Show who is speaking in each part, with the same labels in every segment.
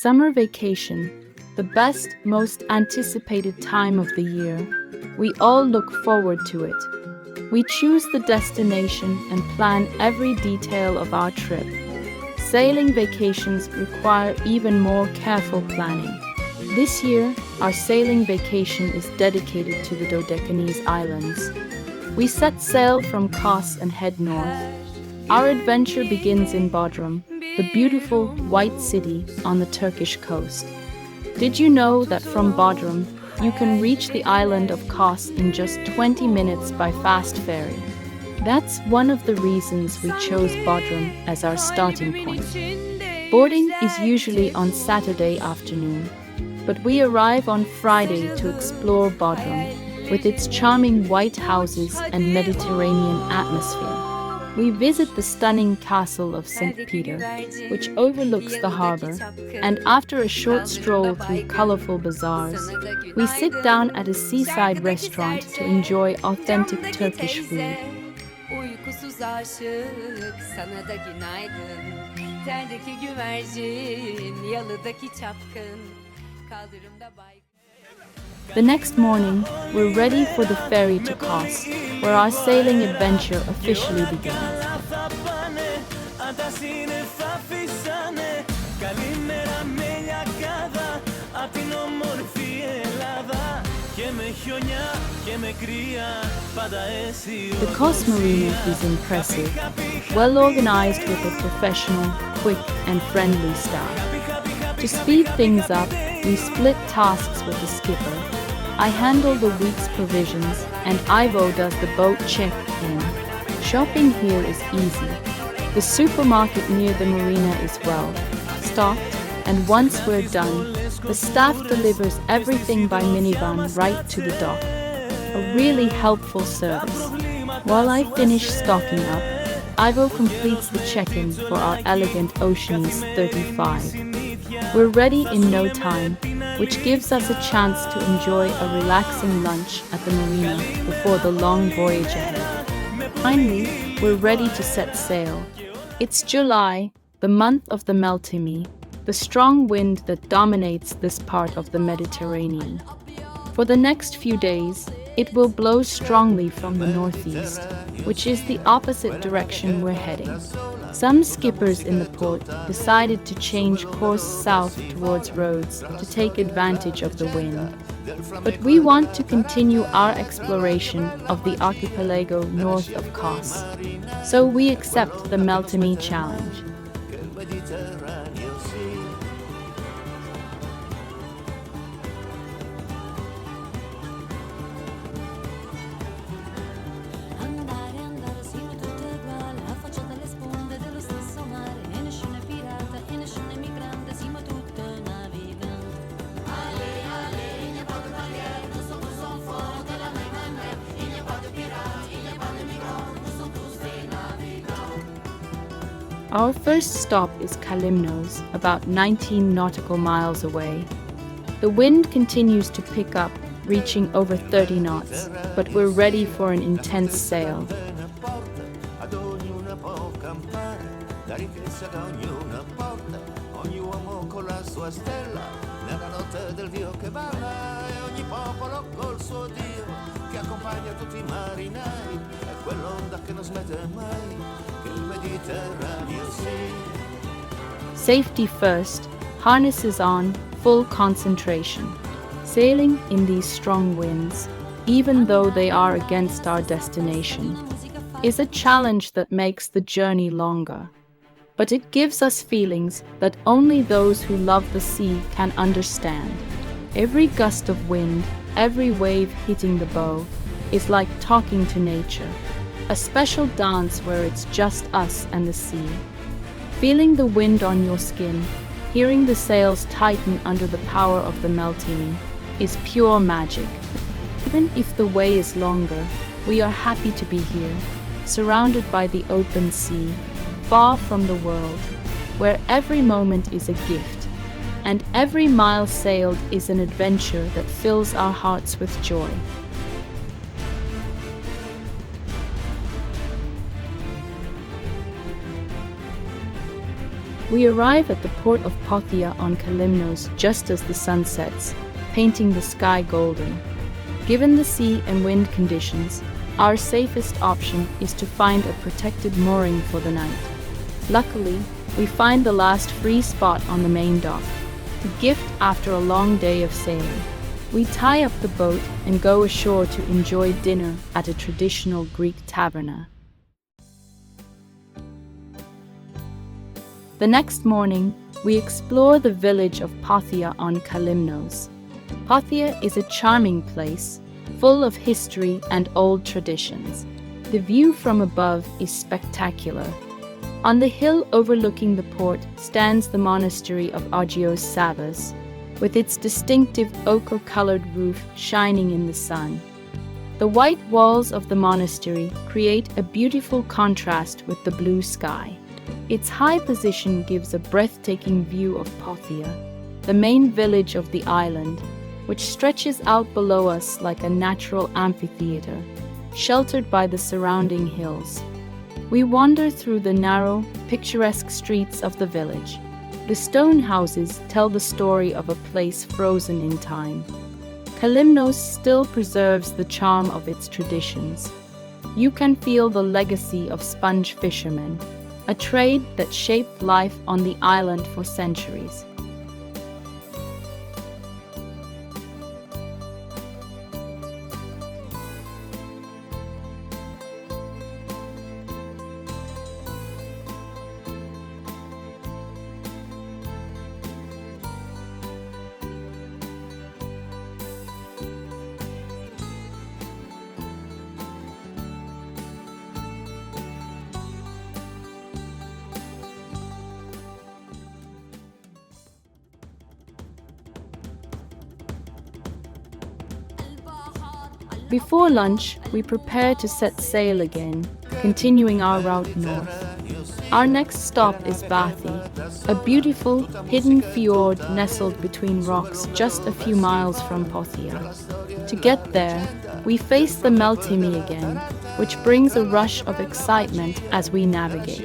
Speaker 1: Summer vacation, the best, most anticipated time of the year. We all look forward to it. We choose the destination and plan every detail of our trip. Sailing vacations require even more careful planning. This year, our sailing vacation is dedicated to the Dodecanese Islands. We set sail from Kos and head north. Our adventure begins in Bodrum, the beautiful white city on the Turkish coast. Did you know that from Bodrum, you can reach the island of Kos in just 20 minutes by fast ferry? That's one of the reasons we chose Bodrum as our starting point. Boarding is usually on Saturday afternoon, but we arrive on Friday to explore Bodrum with its charming white houses and Mediterranean atmosphere. We visit the stunning castle of St. Peter, which overlooks the harbor, and after a short stroll through colorful bazaars, we sit down at a seaside restaurant to enjoy authentic Turkish food.
Speaker 2: Uykusuz aşık sana da günaydın. Tendeki güvercin, yalıdaki çapkın, kaldırımda baygın.
Speaker 1: The next morning, we're ready for the ferry to Kos, where our sailing adventure officially begins. The Kos Marina is impressive, well organized with a professional, quick and friendly staff. To speed things up, we split tasks with the skipper. I handle the week's provisions and Ivo does the boat check-in. Shopping here is easy. The supermarket near the marina is well stocked, and once we're done, the staff delivers everything by minivan right to the dock. A really helpful service. While I finish stocking up, Ivo completes the check-in for our elegant Oceanese 35. We're ready in no time, which gives us a chance to enjoy a relaxing lunch at the marina before the long voyage ahead. Finally, we're ready to set sail. It's July, the month of the Meltemi, the strong wind that dominates this part of the Mediterranean. For the next few days, it will blow strongly from the northeast, which is the opposite direction we're heading. Some skippers in the port decided to change course south towards Rhodes to take advantage of the wind. But we want to continue our exploration of the archipelago north of Kos, so we accept the Meltemi challenge. Our first stop is Kalymnos, about 19 nautical miles away. The wind continues to pick up, reaching over 30 knots, but we're ready for an intense sail. Safety first, harnesses on, full concentration. Sailing in these strong winds, even though they are against our destination, is a challenge that makes the journey longer. But it gives us feelings that only those who love the sea can understand. Every gust of wind, every wave hitting the bow, is like talking to nature. A special dance where it's just us and the sea. Feeling the wind on your skin, hearing the sails tighten under the power of the Meltemi, is pure magic. Even if the way is longer, we are happy to be here, surrounded by the open sea, far from the world, where every moment is a gift, and every mile sailed is an adventure that fills our hearts with joy. We arrive at the port of Phthia on Kalymnos just as the sun sets, painting the sky golden. Given the sea and wind conditions, our safest option is to find a protected mooring for the night. Luckily, we find the last free spot on the main dock, a gift after a long day of sailing. We tie up the boat and go ashore to enjoy dinner at a traditional Greek taverna. The next morning, we explore the village of Phthia on Kalymnos. Phthia is a charming place, full of history and old traditions. The view from above is spectacular. On the hill overlooking the port stands the monastery of Agios Savas, with its distinctive ochre-colored roof shining in the sun. The white walls of the monastery create a beautiful contrast with the blue sky. Its high position gives a breathtaking view of Phthia, the main village of the island, which stretches out below us like a natural amphitheater, sheltered by the surrounding hills. We wander through the narrow, picturesque streets of the village. The stone houses tell the story of a place frozen in time. Kalymnos still preserves the charm of its traditions. You can feel the legacy of sponge fishermen, a trade that shaped life on the island for centuries. Before lunch, we prepare to set sail again, continuing our route north. Our next stop is Vathy, a beautiful, hidden fjord nestled between rocks just a few miles from Phthia. To get there, we face the Meltemi again, which brings a rush of excitement as we navigate.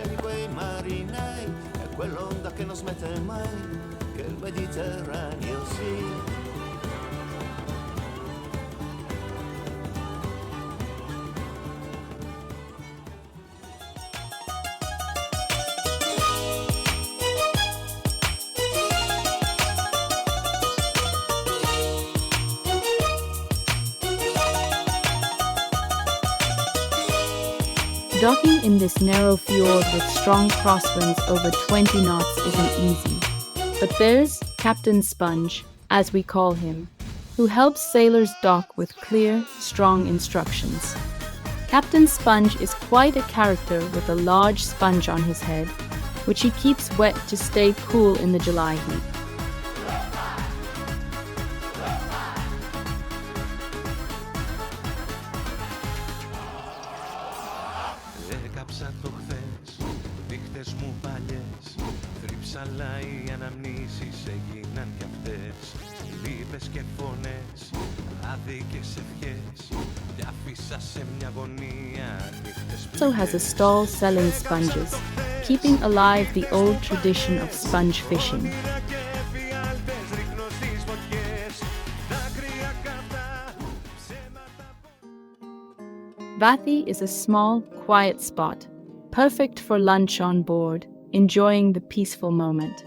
Speaker 1: Docking in this narrow fjord with strong crosswinds over 20 knots isn't easy. But there's Captain Sponge, as we call him, who helps sailors dock with clear, strong instructions. Captain Sponge is quite a character with a large sponge on his head, which he keeps wet to stay cool in the July heat. Also has a stall selling sponges, keeping alive the old tradition of sponge fishing. Vathy is a small, quiet spot, perfect for lunch on board, enjoying the peaceful moment.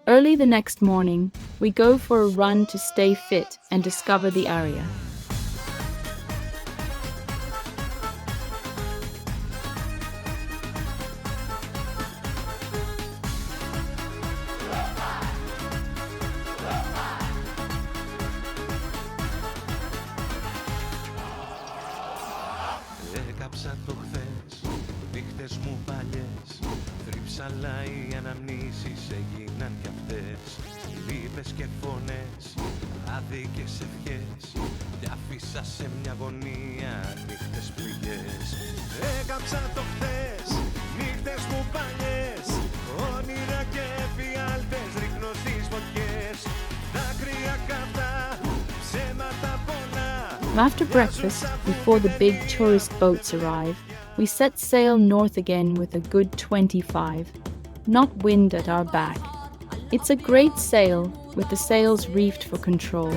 Speaker 1: Early the next morning, we go for a run to stay fit and discover the area.
Speaker 3: Άδικες ευχές κι άφησα σε μια γωνία νύχτες πληγές. Έκαψα το χθες, νύχτες μου παλιές, όνειρα και εφιάλτες ρίχνω στις φωτιές. Δάκρυα καυτά, ψέματα πολλά.
Speaker 1: After breakfast, before the big tourist boats arrive, we set sail north again with a good 25 knot wind at our back. It's a great sail, with the sails reefed for control.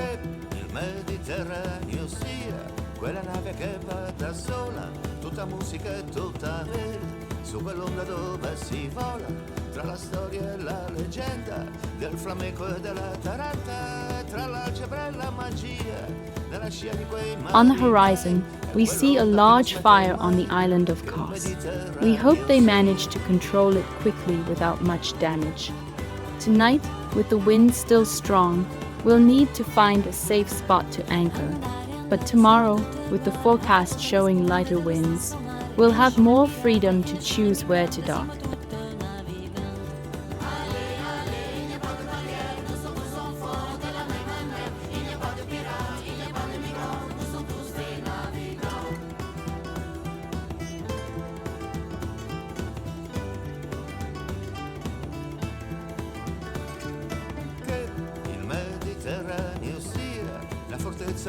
Speaker 4: Il Mediterraneo sia quella nave che va da sola, tutta musica e tutta verde, su quell'onda dove si vola, tra la storia e la leggenda, del flamenco e della taranta, tra l'algebra e la magia, della scia di quei mari.
Speaker 1: On the horizon, we see a large fire on the island of Kos. We hope they manage to control it quickly without much damage. Tonight, with the wind still strong, we'll need to find a safe spot to anchor. But tomorrow, with the forecast showing lighter winds, we'll have more freedom to choose where to dock.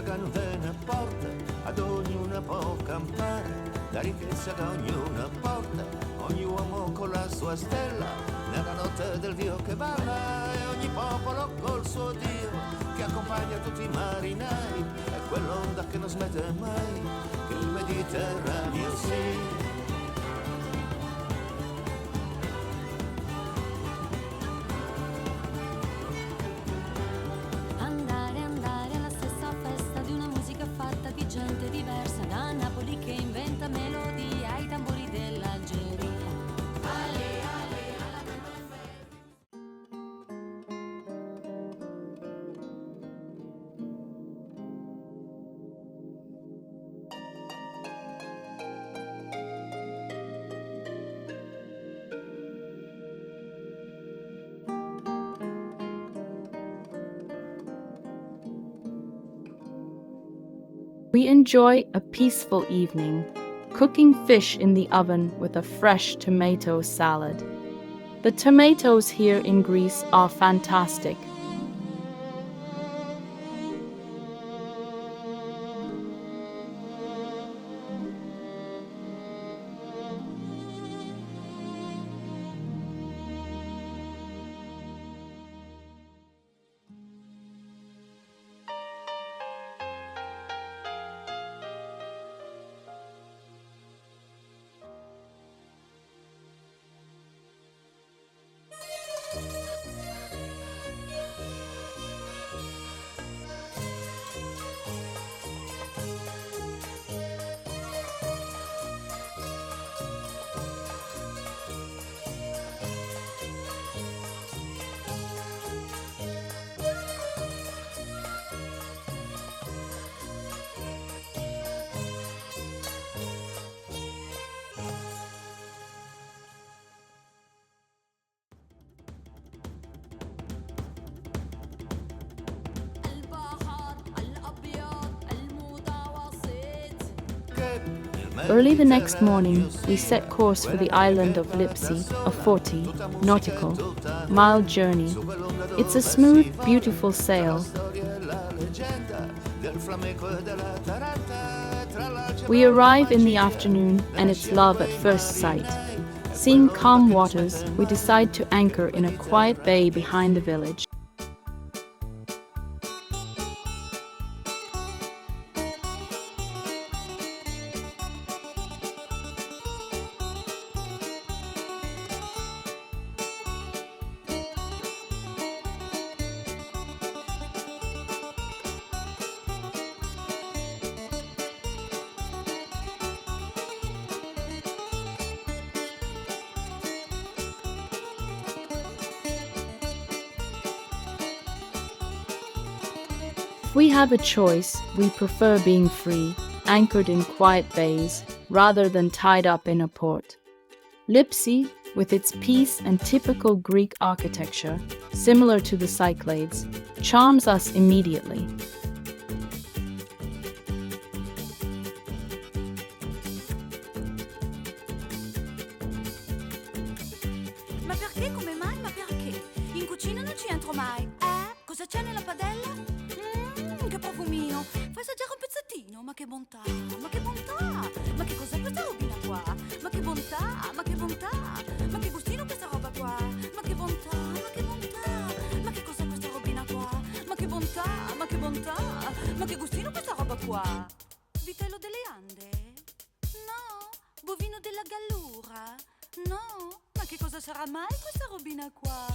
Speaker 4: Che non ve ne porta, ad ognuna può campare, la ricchezza che ognuna porta, ogni uomo con la sua stella, nella notte del Dio che balla, e ogni popolo col suo Dio, che accompagna tutti i marinai, è quell'onda che non smette mai, che il Mediterraneo sia.
Speaker 5: Gente diversa da Napoli che inventa melodie ai tamburi dell'Algeria. Ale, ale, alla
Speaker 1: We enjoy a peaceful evening, cooking fish in the oven with a fresh tomato salad. The tomatoes here in Greece are fantastic. Early the next morning, we set course for the island of Lipsi, a 40 nautical mile journey. It's a smooth, beautiful sail. We arrive in the afternoon and it's love at first sight. Seeing calm waters, we decide to anchor in a quiet bay behind the village. If we have a choice, we prefer being free, anchored in quiet bays, rather than tied up in a port. Lipsi, with its peace and typical Greek architecture, similar to the Cyclades, charms us immediately.
Speaker 5: Ma perché? Come mai? Ma perché? In cucina non ci entro mai. Cosa c'è nella padella? Che profumino. Fai assaggiare un pezzettino. Ma che bontà, ma che bontà. Ma che cos'è questa robina qua? Ma che bontà, ma che bontà. Ma che gustino questa roba qua? Ma che bontà, ma che bontà. Ma che cos'è questa robina qua? Ma che bontà, ma che bontà. Ma che gustino questa roba qua? Vitello delle Ande? No. Bovino della Gallura? No. Ma che cosa sarà mai questa robina qua?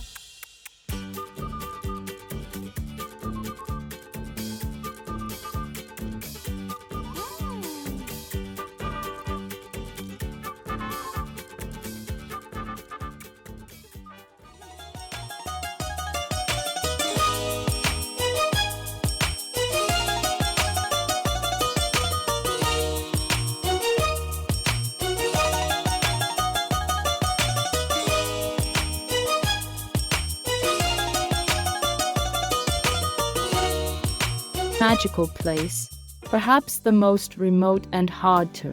Speaker 1: Magical place, perhaps the most remote and hard to.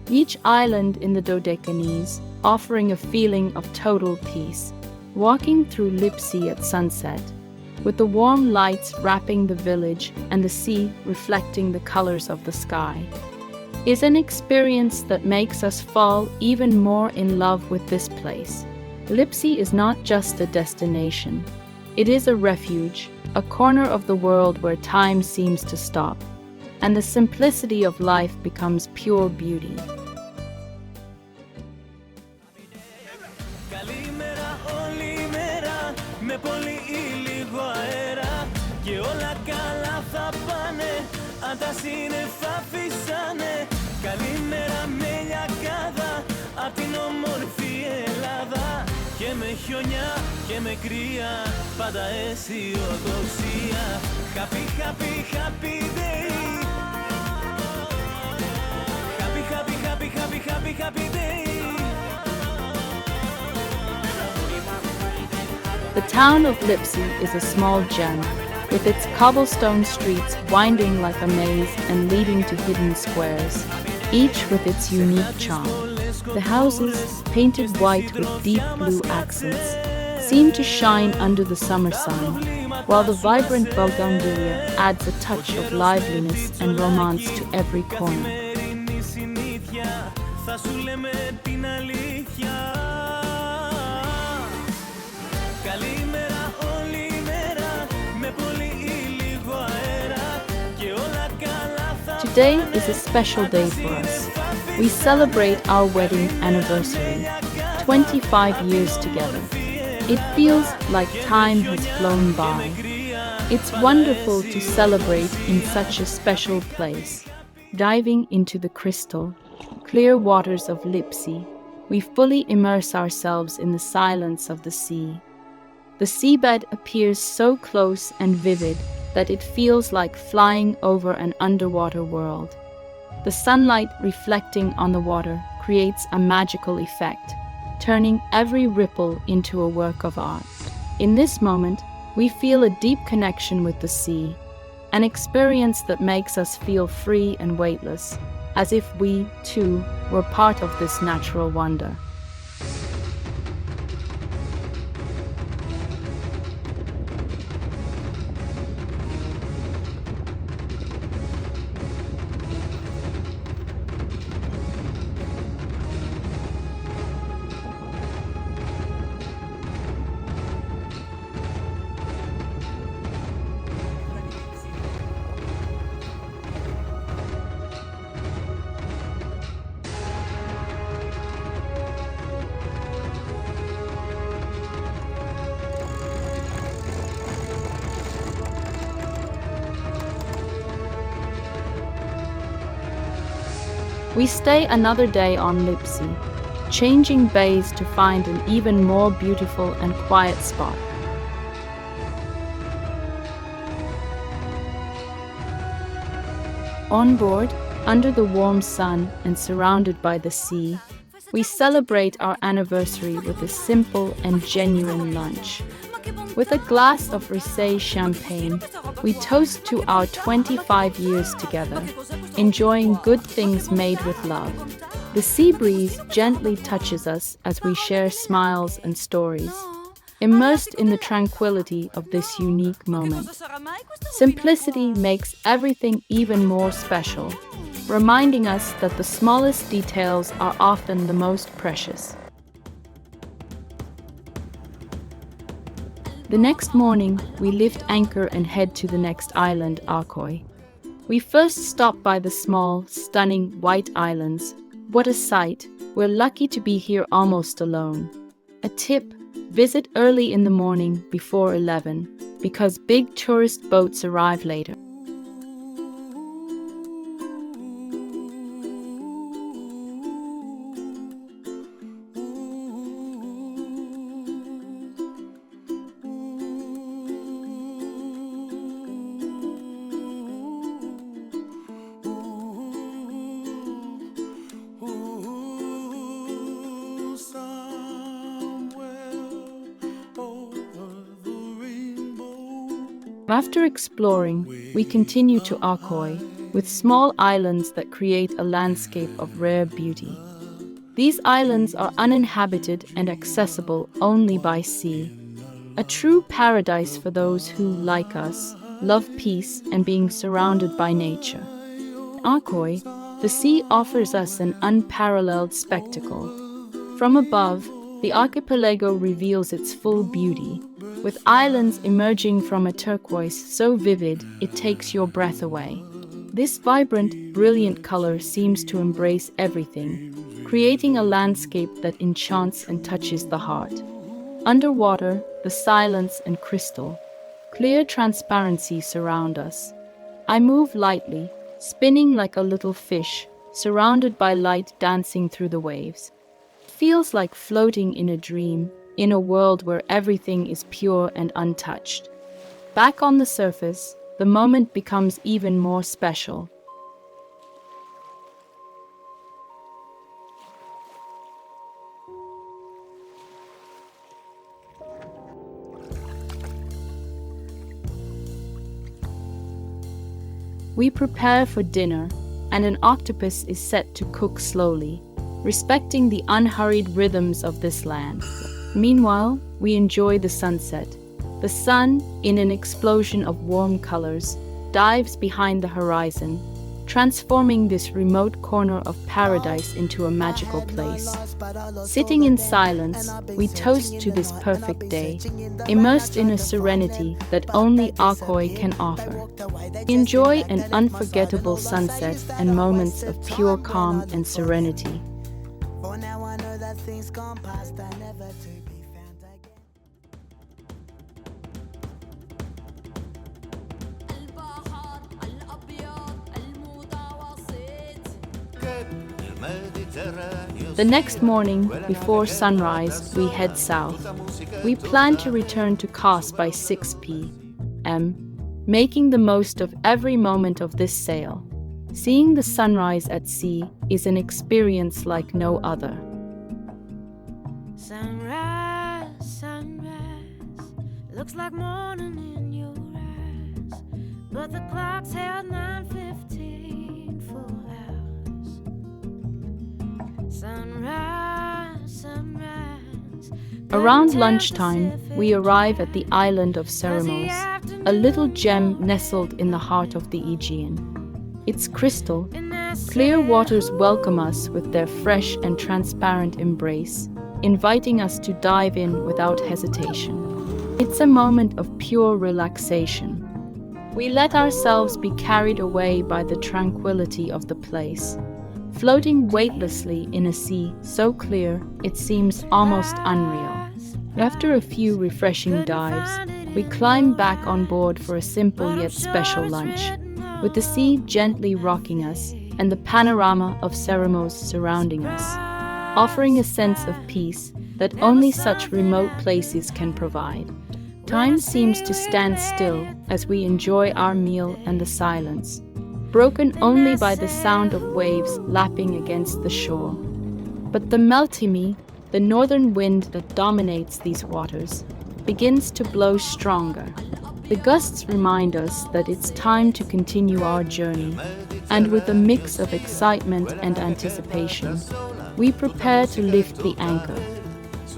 Speaker 1: Each island in the Dodecanese offering a feeling of total peace. Walking through Lipsi at sunset, with the warm lights wrapping the village and the sea reflecting the colors of the sky, is an experience that makes us fall even more in love with this place. Lipsi is not just a destination. It is a refuge, a corner of the world where time seems to stop, and the simplicity of life becomes pure beauty.
Speaker 3: Καλημέρα όλη μέρα, με πολύ ή λίγο αέρα, και όλα καλά θα πάνε, αν τα σύννεφα φυσάνε. Καλημέρα με λιακάδα, απ' την όμορφη Ελλάδα, και με χιονιά και με κρύα, πάντα αισιοδοξία. Happy, happy, happy day. Happy, happy, happy, happy, happy, happy day.
Speaker 1: The town of Lipsi is a small gem, with its cobblestone streets winding like a maze and leading to hidden squares, each with its unique charm. The houses, painted white with deep blue accents, seem to shine under the summer sun, while the vibrant bougainvillea adds a touch of liveliness and romance to every corner. Today is a special day for us. We celebrate our wedding anniversary, 25 years together. It feels like time has flown by. It's wonderful to celebrate in such a special place. Diving into the crystal, clear waters of Lipsi, we fully immerse ourselves in the silence of the sea. The seabed appears so close and vivid that it feels like flying over an underwater world. The sunlight reflecting on the water creates a magical effect, turning every ripple into a work of art. In this moment, we feel a deep connection with the sea, an experience that makes us feel free and weightless, as if we, too, were part of this natural wonder. We stay another day on Lipsi, changing bays to find an even more beautiful and quiet spot. On board, under the warm sun and surrounded by the sea, We celebrate our anniversary with a simple and genuine lunch. With a glass of rosé champagne, we toast to our 25 years together, enjoying good things made with love. The sea breeze gently touches us as we share smiles and stories, immersed in the tranquility of this unique moment. Simplicity makes everything even more special, reminding us that the smallest details are often the most precious. The next morning, we lift anchor and head to the next island, Arkoi. We first stop by the small, stunning white islands. What a sight! We're lucky to be here almost alone. A tip: visit early in the morning before 11, because big tourist boats arrive later. After exploring, we continue to Arkoi, with small islands that create a landscape of rare beauty. These islands are uninhabited and accessible only by sea. A true paradise for those who, like us, love peace and being surrounded by nature. In Arkoi, the sea offers us an unparalleled spectacle. From above, the archipelago reveals its full beauty, with islands emerging from a turquoise so vivid it takes your breath away. This vibrant, brilliant color seems to embrace everything, creating a landscape that enchants and touches the heart. Underwater, the silence and crystal, clear transparency surround us. I move lightly, spinning like a little fish, surrounded by light dancing through the waves. It feels like floating in a dream, in a world where everything is pure and untouched. Back on the surface, the moment becomes even more special. We prepare for dinner, and an octopus is set to cook slowly, respecting the unhurried rhythms of this land. Meanwhile, we enjoy the sunset. The sun, in an explosion of warm colors, dives behind the horizon, transforming this remote corner of paradise into a magical place. Sitting in silence, we toast to this perfect day, immersed in a serenity that only Arkoi can offer. We enjoy an unforgettable sunset and moments of pure calm and serenity.
Speaker 6: For now I know that things gone past are never to be found again.
Speaker 1: The next morning, before sunrise, we head south. We plan to return to Kos by 6 p.m., making the most of every moment of this sail. Seeing the sunrise at sea is an experience like no other.
Speaker 7: Sunrise, sunrise, looks like morning in your eyes, but the clock's held 9:15 for hours. Sunrise, sunrise.
Speaker 1: Around lunchtime, we arrive at the island of Pserimos, a little gem nestled in the heart of the Aegean. Its crystal, clear waters welcome us with their fresh and transparent embrace, inviting us to dive in without hesitation. It's a moment of pure relaxation. We let ourselves be carried away by the tranquility of the place, floating weightlessly in a sea so clear it seems almost unreal. After a few refreshing dives, we climb back on board for a simple yet special lunch, with the sea gently rocking us and the panorama of Pserimos surrounding us, offering a sense of peace that only such remote places can provide. Time seems to stand still as we enjoy our meal and the silence, broken only by the sound of waves lapping against the shore. But the Meltemi, the northern wind that dominates these waters, begins to blow stronger. The gusts remind us that it's time to continue our journey, and with a mix of excitement and anticipation, we prepare to lift the anchor.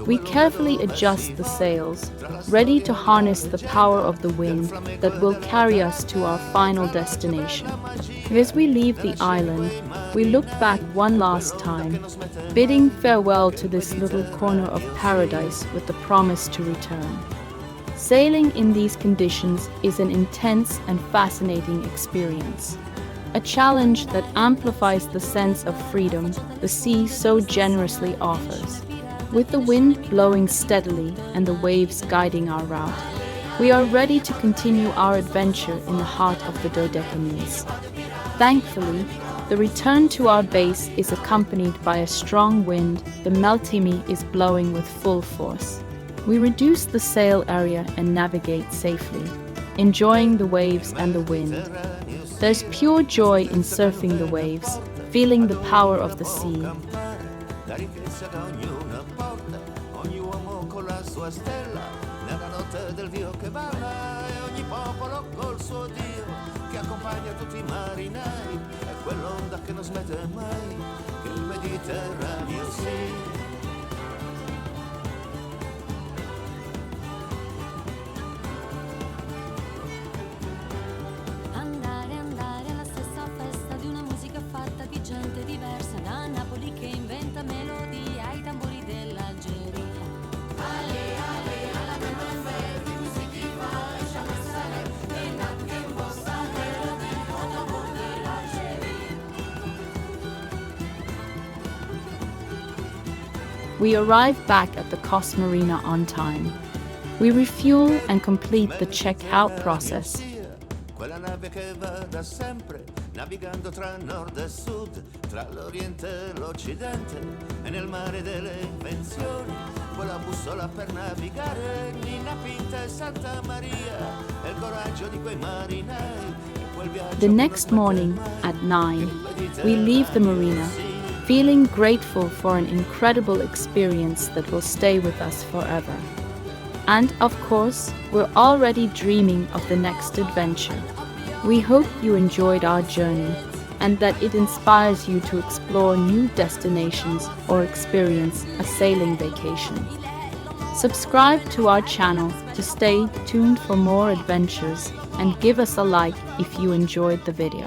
Speaker 1: We carefully adjust the sails, ready to harness the power of the wind that will carry us to our final destination. As we leave the island, we look back one last time, bidding farewell to this little corner of paradise with the promise to return. Sailing in these conditions is an intense and fascinating experience, a challenge that amplifies the sense of freedom the sea so generously offers. With the wind blowing steadily and the waves guiding our route, we are ready to continue our adventure in the heart of the Dodecanese. Thankfully, the return to our base is accompanied by a strong wind. The Meltemi is blowing with full force. We reduce the sail area and navigate safely, enjoying the waves and the wind. There's pure joy in surfing the waves, feeling the power of the sea.
Speaker 4: La ricchezza che ognuna porta, ogni uomo con la sua stella, nella notte del Dio che balla, e ogni popolo col suo Dio, che accompagna tutti i marinai, è quell'onda che non smette mai, che il Mediterraneo sia.
Speaker 8: Andare alla stessa festa di una musica fatta di gente diversa, da Napoli che inventa melodie ai tamburi dell'Algeria. Ale, ale, alla perfetta, musica fa e c'è pensare, e nato che un po' sta melodie, o tamburi dell'Algeria.
Speaker 1: We arrive back at the Kos Marina on time. We refuel and complete the check-out process.
Speaker 4: Quella nave che va da sempre, navigando tra nord e sud, tra l'oriente e l'occidente, e nel mare delle invenzioni, quella bussola per navigare, Nina Pinta e Santa Maria, e il coraggio di quei marinai, e quel viaggio.
Speaker 1: The next morning, at 9, we leave the marina, feeling grateful for an incredible experience that will stay with us forever. And of course, we're already dreaming of the next adventure. We hope you enjoyed our journey and that it inspires you to explore new destinations or experience a sailing vacation. Subscribe to our channel to stay tuned for more adventures and give us a like if you enjoyed the video.